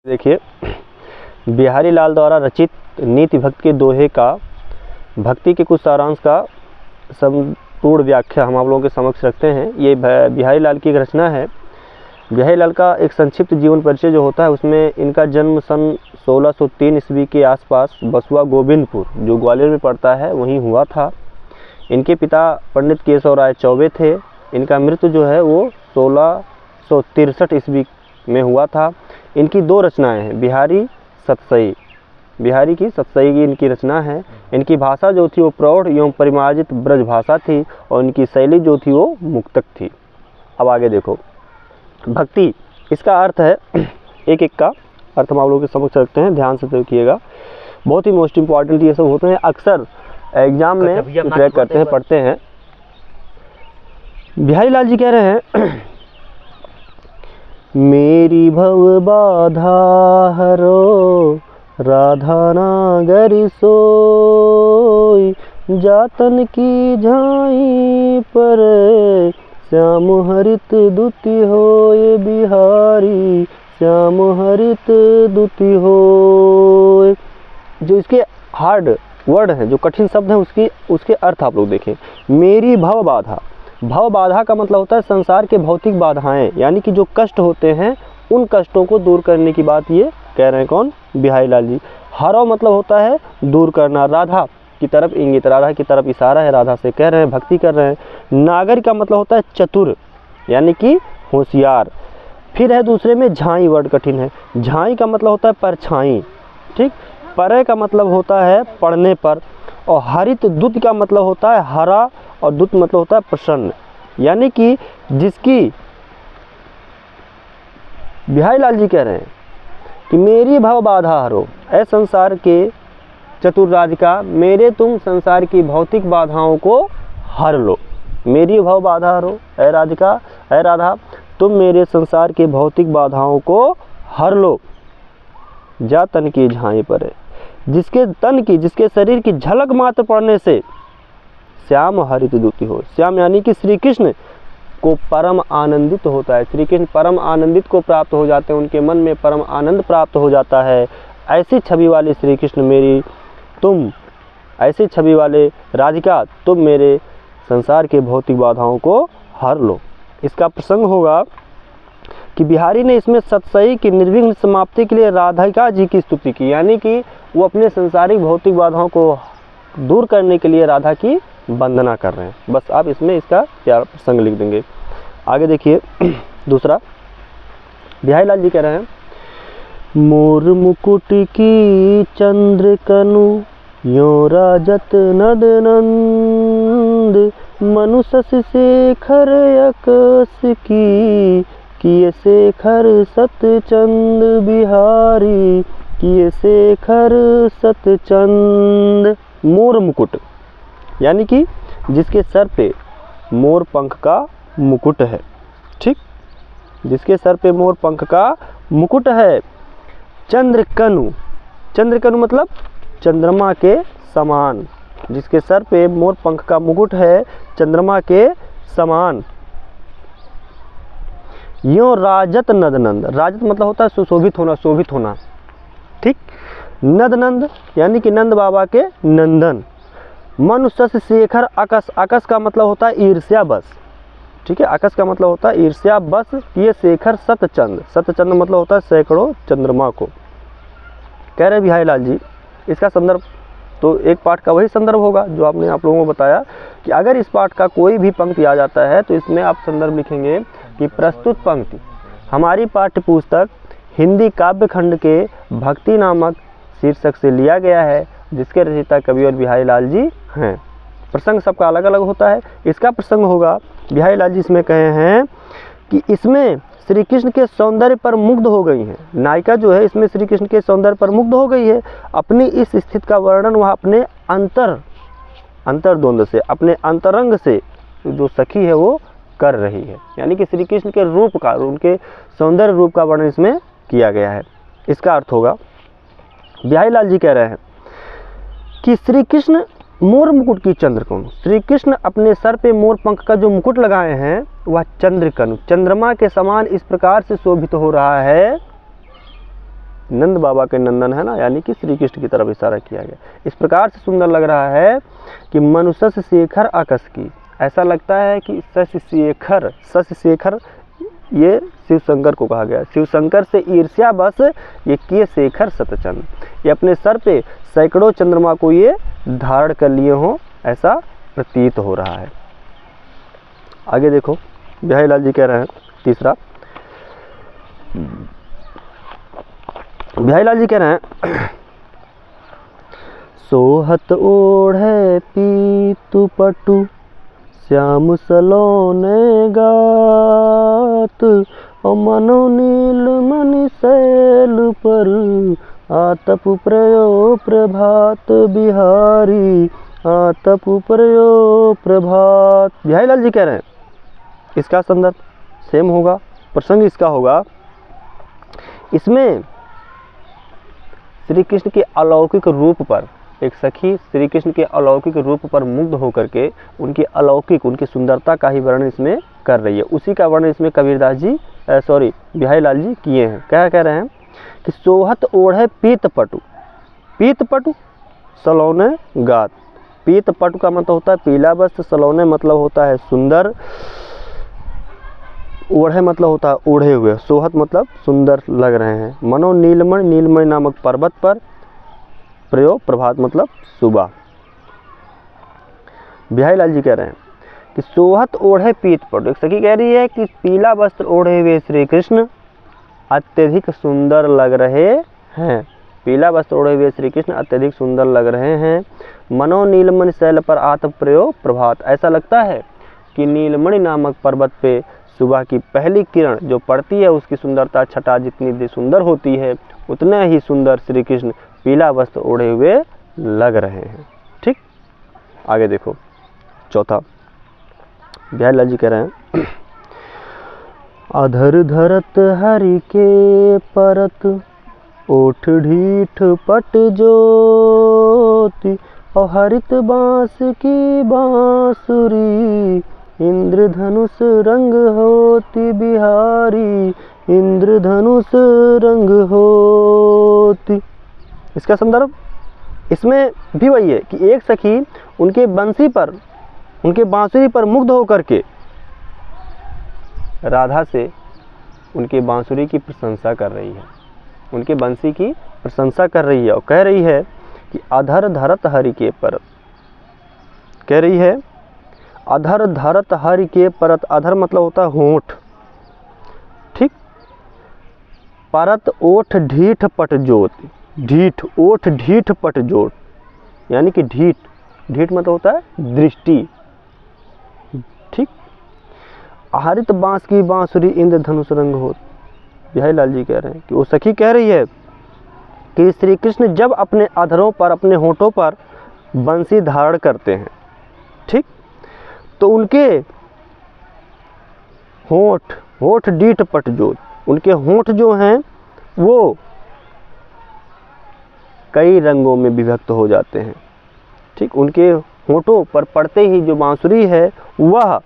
देखिए, बिहारी लाल द्वारा रचित नीति भक्त के दोहे का भक्ति के कुछ सारांश का संपूर्ण व्याख्या हम आप लोगों के समक्ष रखते हैं। ये बिहारी लाल की एक रचना है। बिहारी लाल का एक संक्षिप्त जीवन परिचय जो होता है उसमें इनका जन्म सन 1603 ईस्वी के आसपास बसुआ गोविंदपुर जो ग्वालियर में पड़ता है वहीं हुआ था। इनके पिता पंडित केशव राय चौबे थे। इनका मृत्यु जो है वो 1663 ईस्वी में हुआ था। इनकी दो रचनाएं हैं, बिहारी सतसई, बिहारी की सतसई की इनकी रचना है। इनकी भाषा जो थी वो प्रौढ़ एवं परिमार्जित ब्रज भाषा थी और इनकी शैली जो थी वो मुक्तक थी। अब आगे देखो, भक्ति इसका अर्थ है, एक एक का अर्थ हम आप लोगों के समक्ष रखते हैं, ध्यान से देखिएगा। बहुत ही मोस्ट इम्पॉर्टेंट ये सब होते हैं, अक्सर एग्जाम में ट्रैक करते हैं, पढ़ते हैं। बिहारी लाल जी कह रहे हैं, मेरी भव बाधा हरो राधा नागरी सोई, जातन की झाई पर श्याम हरित दुति होय बिहारी, श्याम हरित दुति होय। जो इसके हार्ड वर्ड हैं, जो कठिन शब्द हैं, उसके अर्थ आप लोग देखें। मेरी भव बाधा, भव बाधा का मतलब होता है संसार के भौतिक बाधाएं, यानी कि जो कष्ट होते हैं उन कष्टों को दूर करने की बात ये कह रहे हैं। कौन? बिहारी लाल जी। हरो मतलब होता है दूर करना, राधा की तरफ इंगित, राधा की तरफ इशारा है, राधा से कह रहे हैं, भक्ति कर रहे हैं। नागर का मतलब होता है चतुर, यानी कि होशियार। फिर है दूसरे में झाई, वर्ड कठिन है। झाई का मतलब होता है परछाई, ठीक। परे का मतलब होता है पढ़ने पर, और हरित दूत का मतलब होता है हरा, और दूत मतलब होता है प्रसन्न। यानी कि जिसकी बिहारी लाल जी कह रहे हैं कि मेरी भव बाधा हरो, ऐ संसार के चतुर राधिका, मेरे तुम संसार की भौतिक बाधाओं को हर लो। मेरी भव बाधा हरो, ऐ राधिका, ऐ राधा, तुम मेरे संसार के भौतिक बाधाओं को हर लो। जा तन की झाई पर, जिसके तन की, जिसके शरीर की झलक मात्र पड़ने से श्याम हरित दुति हो। श्याम यानी कि श्री कृष्ण को परम आनंदित होता है, श्री कृष्ण परम आनंदित को प्राप्त हो जाते हैं, उनके मन में परम आनंद प्राप्त हो जाता है। ऐसी छवि वाले श्री कृष्ण मेरी तुम, ऐसी छवि वाले राधिका तुम मेरे संसार के भौतिक बाधाओं को हर लो। इसका प्रसंग होगा कि बिहारी ने इसमें सतसई की निर्विघ्न समाप्ति के लिए राधिका जी की स्तुति की, यानी कि वो अपने संसारिक भौतिक बाधाओं को दूर करने के लिए राधा की वंदना कर रहे हैं। बस आप इसमें इसका प्यार प्रसंग लिख देंगे। आगे देखिए, दूसरा बिहारी लाल जी कह रहे हैं, मोर मुकुट की चंद्र कनु यो राजत नद नंद, मनुष्य शेखर यकस की, किए शेखर सतचंद बिहारी, किए शेखर सतचंद। मोर मुकुट यानी कि जिसके सर पे मोर पंख का मुकुट है, ठीक, जिसके सर पे मोर पंख का मुकुट है। चंद्रकनु, चंद्रकनु मतलब चंद्रमा के समान, जिसके सर पे मोर पंख का मुकुट है, चंद्रमा के समान। यो राजत नदनंद, राजत मतलब होता है सुशोभित होना, शोभित होना, ठीक। नदनंद यानी कि नंद बाबा के नंदन। मनुष्य शेखर अकस, अकस का मतलब होता है ईर्ष्या बस, ठीक है, अकस का मतलब होता है ईर्ष्या बस। ये शेखर सतचंद, सतचंद मतलब होता है सैकड़ों चंद्रमा को। कह रहे बिहारी लाल जी, इसका संदर्भ तो एक पाठ का वही संदर्भ होगा जो आपने आप लोगों को बताया कि अगर इस पाठ का कोई भी पंक्ति आ जाता है तो इसमें आप संदर्भ लिखेंगे कि प्रस्तुत पंक्ति हमारी पाठ्य पुस्तक हिंदी काव्य खंड के भक्ति नामक शीर्षक से लिया गया है, जिसके रचयिता कवि और बिहारी लाल जी हैं। प्रसंग सबका अलग अलग होता है। इसका प्रसंग होगा, बिहारी लाल जी इसमें कहे हैं कि इसमें श्री कृष्ण के सौंदर्य पर मुग्ध हो गई हैं। नायिका जो है इसमें श्री कृष्ण के सौंदर्य पर मुग्ध हो गई है। अपनी इस स्थिति का वर्णन वह अपने अंतर्द्वंद से, अपने अंतरंग से जो सखी है वो कर रही है, यानी कि श्री कृष्ण के रूप का, उनके सौंदर्य रूप का वर्णन इसमें किया गया है। इसका अर्थ होगा, बिहारी लाल जी कह रहे हैं कि श्री कृष्ण मोर मुकुट की चंद्रकनु, श्री कृष्ण अपने सर पे मोर पंख का जो मुकुट लगाए हैं वह चंद्रकनु, चंद्रमा के समान इस प्रकार से शोभित हो रहा है नंद बाबा के नंदन है ना, यानी कि श्री कृष्ण की तरफ इशारा किया गया। इस प्रकार से सुंदर लग रहा है कि मनुष्य शेखर आकस की, ऐसा लगता है कि शशि शेखर ये शिव शंकर को कहा गया। शिव शंकर से ईर्ष्या बस ये किए शेखर सतचंद, ये अपने सर पे सैकड़ों चंद्रमा को ये धारण कर लिए हों, ऐसा प्रतीत हो रहा है। आगे देखो, बिहारी लाल जी कह रहे हैं तीसरा, बिहारी लाल जी कह रहे हैं सोहत ओढ़े पीतु पटु श्याम सलोने गात, और मनो नील मणि शैल पर आतप प्रयो प्रभात बिहारी, आतप प्रयो प्रभात। बिहारी लाल जी कह रहे हैं इसका संदर्भ सेम होगा, प्रसंग इसका होगा, इसमें श्री कृष्ण के अलौकिक रूप पर एक सखी श्री कृष्ण के अलौकिक रूप पर मुग्ध होकर के उनकी अलौकिक, उनकी सुंदरता का ही वर्णन इसमें कर रही है। उसी का वर्णन इसमें कबीरदास जी बिहारी लाल जी किए हैं। क्या कह रहे हैं कि सोहत ओढ़े पीत पटु सलोने गात। पीत पटु का मतलब होता है पीला वस्त्र, सलोने मतलब होता है सुंदर, ओढ़े मतलब होता है ओढ़े हुए, सोहत मतलब सुंदर लग रहे हैं। मनो नीलमणि नामक पर्वत पर, प्रयोग प्रभात मतलब सुबह। बिहारी लाल जी कह रहे हैं कि सोहत ओढ़े पीत पटु, एक सखी कह रही है कि पीला वस्त्र ओढ़े हुए श्री कृष्ण अत्यधिक सुंदर लग रहे हैं। पीला वस्त्र ओढ़े हुए श्री कृष्ण अत्यधिक सुंदर लग रहे हैं। मनो नीलमणि शैल पर आतप प्रयोग प्रभात, ऐसा लगता है कि नीलमणि नामक पर्वत पे सुबह की पहली किरण जो पड़ती है उसकी सुंदरता छटा जितनी सुंदर होती है, उतना ही सुंदर श्री कृष्ण पीला वस्त्र ओढ़े हुए लग रहे हैं। ठीक, आगे देखो चौथा, बिहारी लाल जी कह रहे हैं अधर धरत हरि के परत, ओठ ढीठ पट ज्योति, और हरित बांस की बांसुरी, इंद्रधनुष रंग होती बिहारी, इंद्रधनुष रंग होती। इसका संदर्भ इसमें भी वही है कि एक सखी उनके बंसी पर, उनके बांसुरी पर मुग्ध होकर के राधा से उनके बांसुरी की प्रशंसा कर रही है, उनके बंसी की प्रशंसा कर रही है और कह रही है कि अधर धरत हरि के परत, कह रही है अधर धरत हरि के परत। अधर मतलब होता है होंठ, ठीक, परत ओठ ढीठ पट ज्योति, ढीठ ओठ ढीठ पट जोट, यानी कि ढीठ मतलब होता है दृष्टि, ठीक। हरित बांस की बांसुरी इंद्रधनुष रंग हो। बिहारी लाल जी कह रहे हैं कि वो सखी कह रही है कि श्री कृष्ण जब अपने अधरों पर, अपने होठों पर बंसी धारण करते हैं, ठीक, तो उनके होठ डीठ पट जोत, उनके होठ जो हैं वो कई रंगों में विभक्त हो जाते हैं, ठीक। उनके होठों पर पड़ते ही जो बांसुरी है वह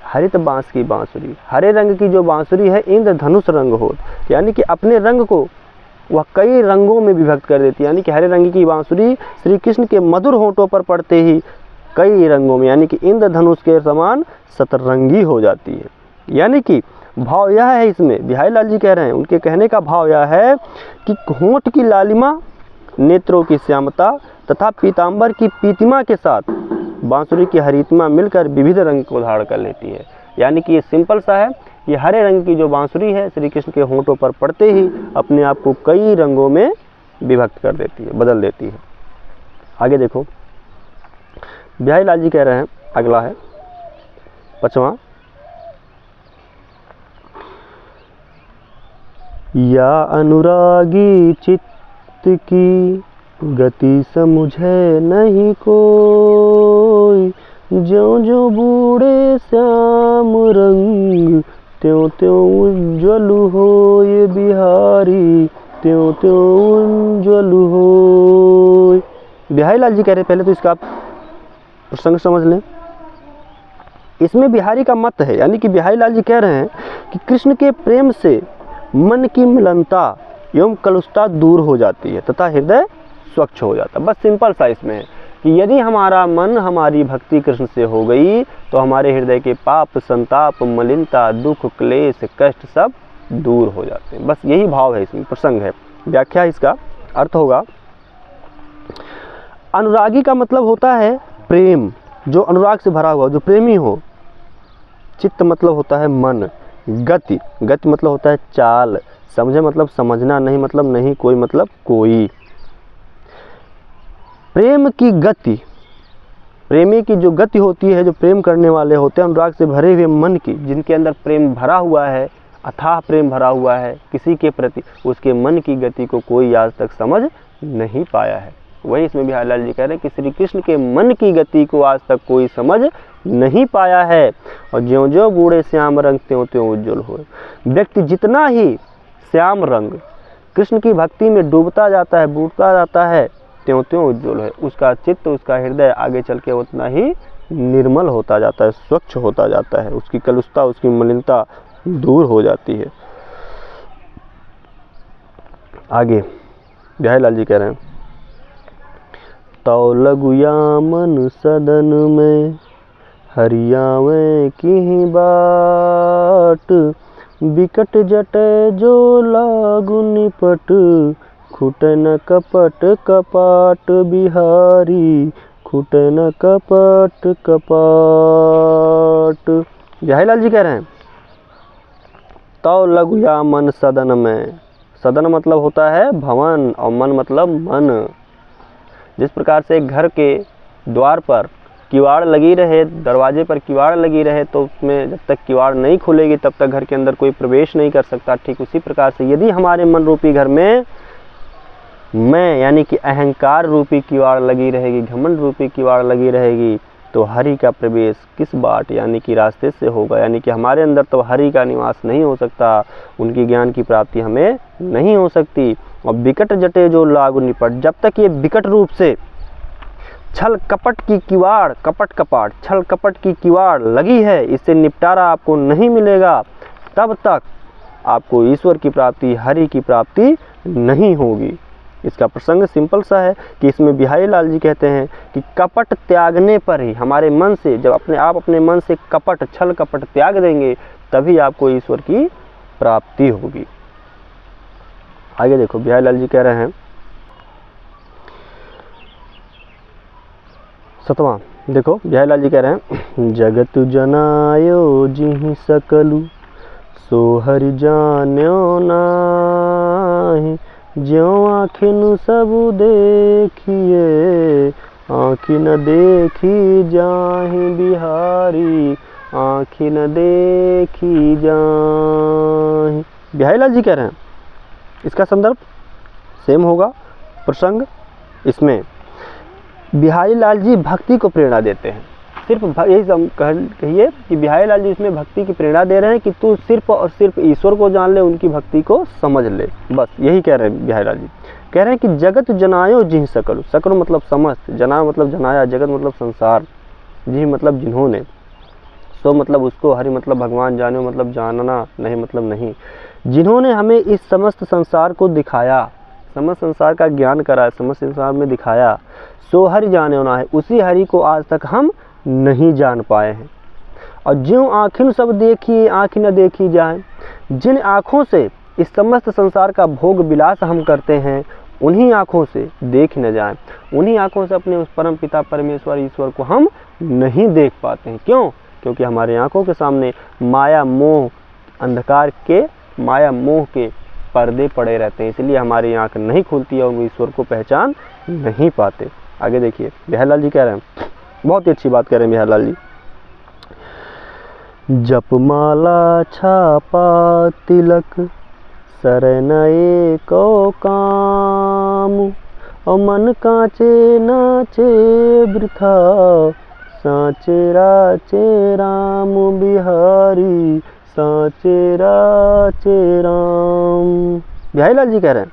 हरित बांस की बांसुरी, हरे रंग की जो बांसुरी है इंद्रधनुष रंग हो, यानी कि अपने रंग को वह कई रंगों में विभक्त कर देती है। यानी कि हरे रंग की बांसुरी श्री कृष्ण के मधुर होठों पर पड़ते ही कई रंगों में, यानी कि इंद्रधनुष के समान सतरंगी हो जाती है। यानी कि भाव यह है, इसमें बिहारी लाल जी कह रहे हैं, उनके कहने का भाव यह है कि होंठ की लालिमा, नेत्रों की श्यामता तथा पीतांबर की पीतिमा के साथ बांसुरी की हरितमा मिलकर विविध रंग को धारण कर लेती है। यानी कि ये सिंपल सा है, ये हरे रंग की जो बांसुरी है श्री कृष्ण के होंठों पर पड़ते ही अपने आप को कई रंगों में विभक्त कर देती है, बदल देती है। आगे देखो, बिहारी लाल जी कह रहे हैं, अगला है पांचवा, या अनुरागी चित्त की गति समुझे नहीं कोई, ज्यों ज्यों बूढ़े श्याम रंग, त्यों त्यों उज्ज्वल हो ये बिहारी, त्यों त्यों उज्ज्वल हो। बिहारी लाल जी कह रहे हैं, पहले तो इसका आप प्रसंग समझ लें। इसमें बिहारी का मत है, यानी कि बिहारी लाल जी कह रहे हैं कि कृष्ण के प्रेम से मन की मिलनता एवं कलुषता दूर हो जाती है तथा हृदय स्वच्छ हो जाता है। बस सिंपल सा इसमें है कि यदि हमारा मन हमारी भक्ति कृष्ण से हो गई तो हमारे हृदय के पाप, संताप, मलिनता, दुख, क्लेश, कष्ट सब दूर हो जाते हैं। बस यही भाव है, इसमें प्रसंग है। व्याख्या इसका अर्थ होगा, अनुरागी का मतलब होता है प्रेम, जो अनुराग से भरा हुआ, जो प्रेमी हो। चित्त मतलब होता है मन। गति, गति मतलब होता है चाल। समझे मतलब समझना, नहीं मतलब नहीं, कोई मतलब कोई। प्रेम की गति, प्रेमी की जो गति होती है, जो प्रेम करने वाले होते हैं, अनुराग से भरे हुए मन की, जिनके अंदर प्रेम भरा हुआ है, अथाह प्रेम भरा हुआ है किसी के प्रति, उसके मन की गति को कोई आज तक समझ नहीं पाया है। वही इसमें बिहारी लाल जी कह रहे हैं कि श्री कृष्ण के मन की गति को आज तक कोई समझ नहीं पाया है। और ज्यों ज्यों बूढ़े श्याम रंग त्यों त्यों उज्ज्वल हो। व्यक्ति जितना ही श्याम रंग कृष्ण की भक्ति में डूबता जाता है, बूढ़ता जाता है, त्यों त्यों उज्ज्वल है। उसका चित्त, उसका हृदय आगे चल के उतना ही निर्मल होता जाता है, स्वच्छ होता जाता है। उसकी कलुषता, उसकी मलिनता दूर हो जाती है। आगे बिहारी लाल जी कह रहे हैं, तौ लगुया मन सदन में हरियावे की बाट, बिकट जटे जो लागु निपट, खुटन कपट कपाट बिहारी, खुटन कपट कपाट। बिहारी लाल जी कह रहे हैं, तौ लगुया मन सदन में। सदन मतलब होता है भवन और मन मतलब मन। जिस प्रकार से एक घर के द्वार पर किवाड़ लगी रहे, दरवाजे पर किवाड़ लगी रहे, तो उसमें जब तक किवाड़ नहीं खुलेगी तब तक घर के अंदर कोई प्रवेश नहीं कर सकता। ठीक उसी प्रकार से यदि हमारे मन रूपी घर में मैं यानी कि अहंकार रूपी किवाड़ लगी रहेगी, घमंड रूपी किवाड़ लगी रहेगी, तो हरि का प्रवेश किस बाट यानी कि रास्ते से होगा। यानी कि हमारे अंदर तो हरि का निवास नहीं हो सकता, उनकी ज्ञान की प्राप्ति हमें नहीं हो सकती। और विकट जटे जो लागु निपट, जब तक ये विकट रूप से छल कपट की किवाड़, कपट कपाट, छल कपट की किवाड़ लगी है, इससे निपटारा आपको नहीं मिलेगा, तब तक आपको ईश्वर की प्राप्ति, हरि की प्राप्ति नहीं होगी। इसका प्रसंग सिंपल सा है कि इसमें बिहारी लाल जी कहते हैं कि कपट त्यागने पर ही हमारे मन से, जब आप अपने मन से कपट, छल कपट त्याग देंगे, तभी आपको ईश्वर की प्राप्ति होगी। आगे देखो बिहारी लाल जी कह रहे हैं, सतवां देखो बिहारी लाल जी कह रहे हैं, जगत जनायो जिहि सकलु, सो हरि जान्यो नाहि, ज्यों आँखिन सबु देखिए, आँखि न देखी जाहि बिहारी, आँखि न देखी जाहि। बिहारी लाल जी कह रहे हैं, इसका संदर्भ सेम होगा प्रसंग। इसमें बिहारी लाल जी भक्ति को प्रेरणा देते हैं। सिर्फ यही कहिए कि बिहारी लाल जी इसमें भक्ति की प्रेरणा दे रहे हैं कि तू सिर्फ और सिर्फ ईश्वर को जान ले, उनकी भक्ति को समझ ले, बस यही कह रहे हैं बिहारी लाल जी। कह रहे हैं कि जगत जनायो जिहि सकलु, सकलु मतलब समस्त, जना मतलब जनाया, जगत मतलब संसार, जिहि मतलब जिन्होंने, सो मतलब उसको, हरि मतलब भगवान, जानो मतलब जानना, नहीं मतलब नहीं, जिन्होंने हमें इस समस्त संसार को दिखाया, समस्त संसार का ज्ञान करा, समस्त संसार में दिखाया, सो हरि जाने होना है, उसी हरि को आज तक हम नहीं जान पाए हैं। और ज्यों आँखिन सब देखी आँखि न देखी जाए, जिन आँखों से इस समस्त संसार का भोग विलास हम करते हैं, उन्हीं आँखों से देख न जाए, उन्हीं आँखों से अपने उस परम पिता परमेश्वर ईश्वर को हम नहीं देख पाते हैं। क्यों? क्योंकि हमारे आँखों के सामने माया मोह, अंधकार के, माया मोह के पर्दे पड़े रहते हैं, इसलिए हमारी आँख नहीं खुलती है और वो ईश्वर को पहचान नहीं पाते। आगे देखिए बिहारी लाल जी कह रहे हैं, बहुत ही अच्छी बात कह रहे हैं बिहारी लाल जी, जपमाला छापा तिलक, शरण एको काम, और मन कांचे नाचे वृथा, साचे राचे राम बिहारी, साचे राचे राम। बिहारी लाल जी कह रहे हैं,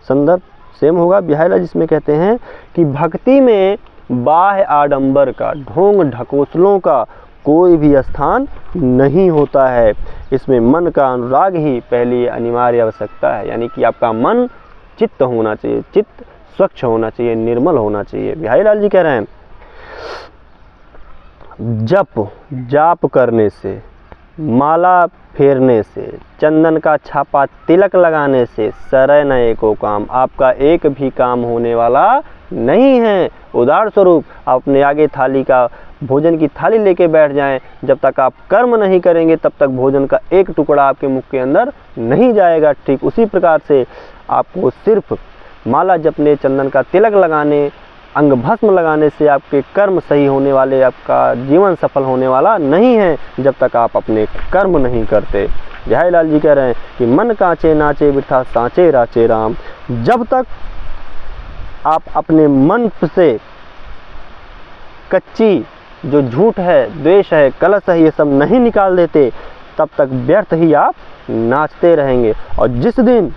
संदर्भ सेम होगा। बिहारी लाल जिसमें कहते हैं कि भक्ति में बाह्य आडंबर का, ढोंग ढकोसलों का कोई भी स्थान नहीं होता है। इसमें मन का अनुराग ही पहली अनिवार्य आवश्यकता है, यानी कि आपका मन चित्त होना चाहिए, चित्त स्वच्छ होना चाहिए, निर्मल होना चाहिए। बिहारी लाल जी कह रहे हैं जप जाप करने से, माला फेरने से, चंदन का छापा तिलक लगाने से सरय न एको काम, आपका एक भी काम होने वाला नहीं है। उदाहरण स्वरूप आप अपने आगे थाली का भोजन की थाली लेके बैठ जाएं, जब तक आप कर्म नहीं करेंगे तब तक भोजन का एक टुकड़ा आपके मुख के अंदर नहीं जाएगा। ठीक उसी प्रकार से आपको सिर्फ माला जपने, चंदन का तिलक लगाने, अंग भस्म लगाने से आपके कर्म सही होने वाले, आपका जीवन सफल होने वाला नहीं है जब तक आप अपने कर्म नहीं करते। बिहारी लाल जी कह रहे हैं कि मन कांचे नाचे बिरथा सांचे राचे राम। जब तक आप अपने मन से कच्ची जो झूठ है, द्वेष है, कलश है, ये सब नहीं निकाल देते तब तक व्यर्थ ही आप नाचते रहेंगे। और जिस दिन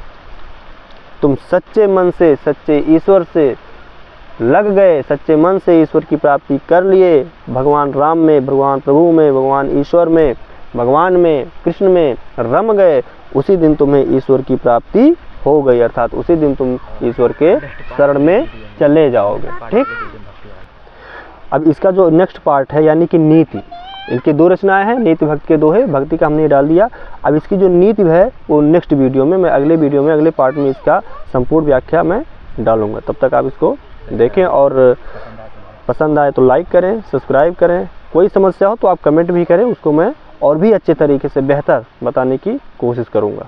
तुम सच्चे मन से, सच्चे ईश्वर से लग गए, सच्चे मन से ईश्वर की प्राप्ति कर लिए, भगवान राम में, भगवान प्रभु में, भगवान ईश्वर में, भगवान में, कृष्ण में रम गए, उसी दिन तुम्हें ईश्वर की प्राप्ति हो गई, अर्थात उसी दिन तुम ईश्वर के शरण में चले जाओगे। ठीक, अब इसका जो नेक्स्ट पार्ट है यानी कि नीति, इनकी 2 रचनाएं हैं, नीति भक्ति के 2 है, भक्ति का हमने डाल दिया। अब इसकी जो नीति है वो नेक्स्ट वीडियो में, मैं अगले वीडियो में, अगले पार्ट में इसका संपूर्ण व्याख्या मैं डालूंगा। तब तक आप इसको देखें और पसंद आए तो लाइक करें, सब्सक्राइब करें। कोई समस्या हो तो आप कमेंट भी करें, उसको मैं और भी अच्छे तरीके से बेहतर बताने की कोशिश करूँगा।